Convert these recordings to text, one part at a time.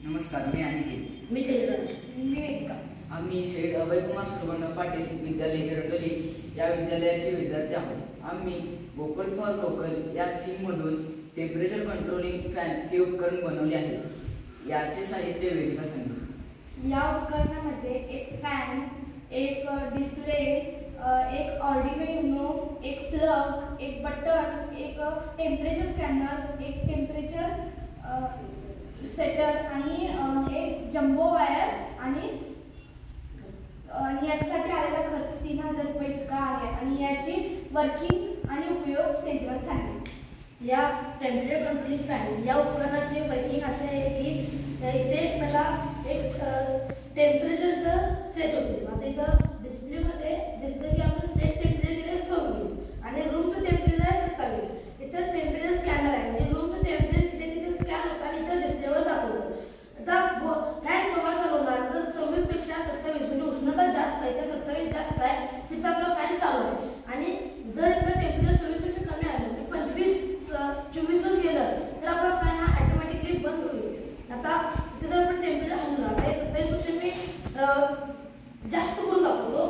नमस्कार, मी अनिकेत. मी तेजराज. मी वेदिका. आम्ही शहीद अभयकुमार सुरगंड पाटील विद्यालय गिरडोली या विद्यालयाचे विद्यार्थी आहोत. आम्ही वोकल फॉर लोकल या थीममधून टेम्परेचर कंट्रोलिंग फॅन हे उपकरण बनवले आहे. याचे साहित्य वेदिका सांगेल. या उपकरणामध्ये एक फॅन, एक डिस्प्ले, एक ऑर्डिनो, एक प्लग, एक बटन, एक टेम्परेचर स्कॅनर, एक टेम्परेचर सेटर आणि एक जम्बो वायर आणि यासाठी आलेला खर्च 3000 रुपये इतका आहे. आणि याची वर्किंग आणि उपयोग तेजराज सांगेल. या टेम्परेचर कंट्रोलिंग फॅन या उपकरणाचे वर्किंग असे आहे की इथे मला एक टेम्परेचर सेट होते. आता इथं डिस्प्लेमध्ये दिसतं की आपण सेट टेम्परेचर दिले 26 आणि रूमचं टेम्परेचर आहे 27. इथं टेम्परेचर स्कॅनर आहे म्हणजे रूमचं टेम्परेचर तिथे स्कॅन होतं आणि इथं डिस्प्लेवर दाखवतं. आता फॅन केव्हा चालू होणार तर 26 पेक्षा 27 म्हणजे उष्णता जास्त आहे, तर 27 जास्त आहे तिथं आपला फॅन चालू आहे. आणि जर इथं टेम्परेचर 26 पेक्षा कमी आलं म्हणजे 25-24 गेलं तर आपला फॅन हा ऑटोमॅटिकली बंद होईल. आता इथे जर आपण टेम्परेचर हलवलं, आता हे 27 पेक्षा मी जास्त करून दाखवतो.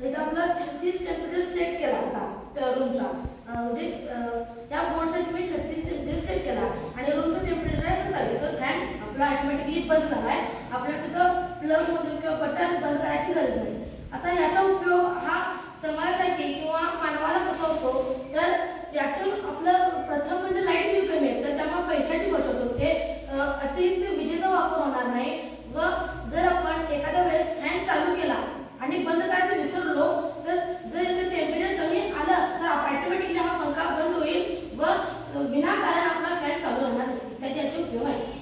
इथं आपला 36 टेम्परेचर सेट केला आता रूमचा, म्हणजे त्या बोर्डसाठी मी 36 टेम्परेचर सेट केला आणि रूमचं टेम्परेचर आहे 27. तर फॅन आपला ऑटोमॅटिकली बंद झाला आहे. आपल्याला तिथं प्लग मधून किंवा बटन बंद करायची गरज नाही. आता याचा उपयोग हा समाजासाठी किंवा मानवाला कसा होतो तर यातून आपलं प्रथम म्हणजे लाईट बिल कमी आहे, तर त्यामुळे पैशाची बचत होते, अतिरिक्त विजेचा वापर होणार नाही. व जर आपण एखाद्या वेळेस फॅन चालू केला आणि बंद करायचं विसरलो तर जर टेम्परेचर कमी आलं तर ऑटोमॅटिकली हा पंखा बंद होईल व विनाकारण आपला फॅन चालू राहणार नाही. त्याचे उपयोग आहे.